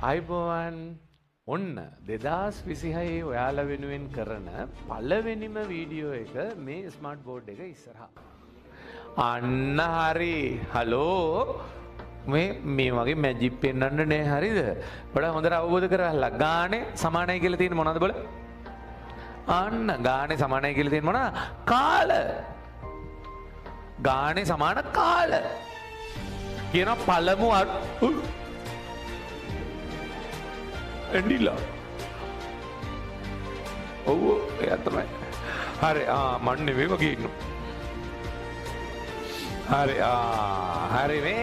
අයිබෝවන් ඔන්න 2026 ඔයාලා වෙනුවෙන් කරන පළවෙනිම වීඩියෝ එක මේ ස්මාර්ට් බෝඩ් එක ඉස්සරහා. අන්න හරි. හලෝ. මේ වගේ මැජික් පෙන්වන්න නෑ හරිද? වඩා හොඳට අවබෝධ කරගන්න. ගානේ සමානයි කියලා තියෙන මොනවද බල? අන්න ගානේ සමානයි කියලා තියෙන මොනවද? කාල. ගානේ සමාන කාල. කියන පළමු එන්ඩිලා ඔව් එයා තමයි. හරි මන් නෙවෙයි වගේ ඉන්නවා. හරි හරි මේ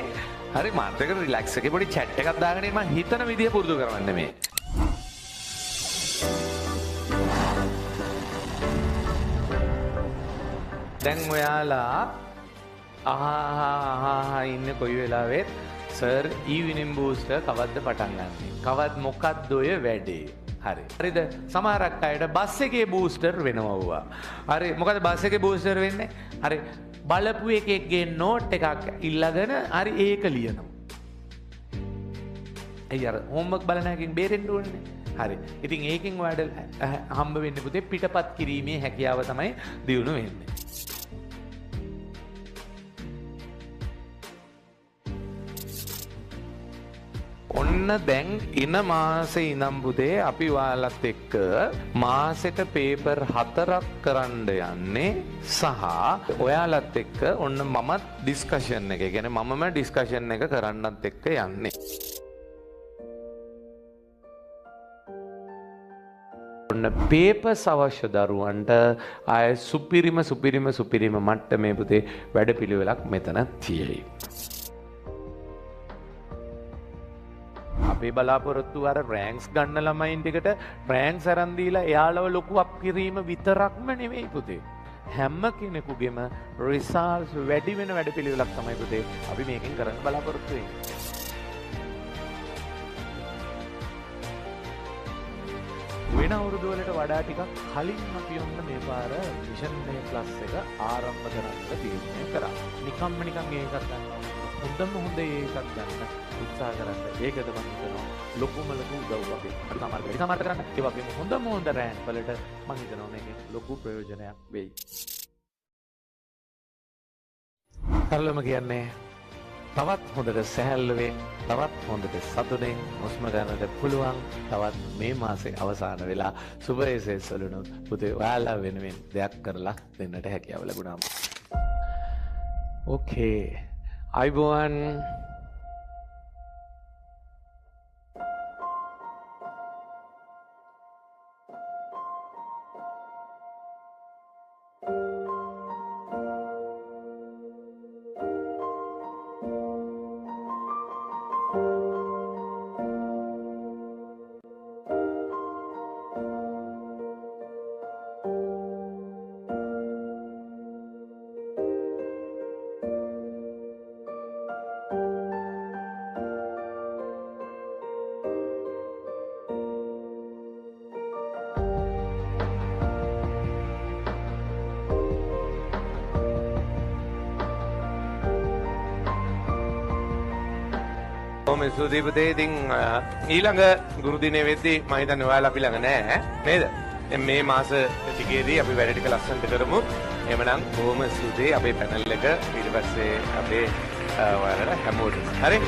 හරි මාත් එක රිලැක්ස් එකේ පොඩි chat එකක් දාගෙන මම හිතන විදිය පුරුදු කරවන්න මේ. දැන් ඔයාලා ඉන්නේ කොයි වෙලාවෙත් සර් ඊවිනින් බූස්ටර් කවද්ද පටන් ගන්නෙ? කවද මොකක්ද ඔය වැඩේ? හරි. හරිද? සමහරක් අයට බස් එකේ බූස්ටර් වෙනවා. හරි. මොකද බස් එකේ බූස්ටර් වෙන්නේ? හරි. බලපු එකෙක්ගේ නෝට් එකක් ඉල්ලගෙන හරි ඒක ලියනවා. එයි අර හෝම්වර්ක් බලන එකකින් බේරෙන්න ඕනේ. හරි. ඉතින් ඒකෙන් ඔයාලට හම්බ වෙන්නේ පුතේ පිටපත් කිරීමේ හැකියාව තමයි දියුණු වෙන්නේ. ඔන්න දැන් ඉන මාසේ ඉඳන් පුතේ අපි ඔයාලත් එක්ක මාසෙට පේපර් 4ක් කරන්න යන්නේ සහ ඔයාලත් එක්ක ඔන්න මමත් ඩිස්කෂන් එක. ඒ කියන්නේ මමම ඩිස්කෂන් එක කරන්නත් එක්ක යන්නේ. ඔන්න පේපර්ස් අවශ්‍ය දරුවන්ට ආය සුපිරිම මට්ටමේ පුතේ වැඩපිළිවෙලක් මෙතන තියෙයි. අපේ බලාපොරොත්තු අර රෑන්ක්ස් ගන්න ළමයින් ටිකට රෑන්ක්ස් අරන් දීලා එයාලව ලොකු අප් කිරීම විතරක්ම නෙවෙයි පුතේ. හැම කෙනෙකුගේම රිසල්ට්ස් වැඩි වෙන වැඩපිළිවෙලක් තමයි පුතේ අපි මේකෙන් කරන්න බලාපොරොත්තු වෙන්නේ. වෙන අවුරුදු වලට වඩා ටිකක් කලින් අපි ඔන්න මේ පාර මිෂන් මේ ප්ලස් එක ආරම්භ කරන්න තීරණය කරා. නිකන් ඒකක් ගන්නවා. හොඳ ඒකක් ගන්න උත්සාහ කරන්න. ඒකද මම හිතනවා ලොකුම උදව්වක් අපි සමර්ථ කරන්න. ඒ වගේම හොඳ රෑන්ක් වලට මම හිතනවා මේකෙන් ලොකු ප්‍රයෝජනයක් වෙයි. හරියම කියන්නේ තවත් හොඳට සැහැල්ලුවෙන් තවත් හොඳට සතුටින් හුස්ම ගන්නට පුළුවන්. තවත් මේ මාසේ අවසාන වෙලා සුබයසේ සලුණු පුතේ ඔයාලා වෙනුවෙන් දෙයක් කරලා දෙන්නට හැකියාව ලැබුණාම. ඕකේ. අයිබෝවන් ස්තුතියි පුතේ. ඉතින් ඊළඟ ගුරු දිනේ වෙද්දී මම හිතන්නේ ඔයාලා අපි ළඟ නෑ නේද? මේ මාස ටිකේදී අපි වැඩ ටික ලස්සනට කරමු. එහෙමනම් බොහොම ස්තුතියි අපේ පැනල් එක ඊට පස්සේ අපේ ඔයාලට හැමෝටම. හරි?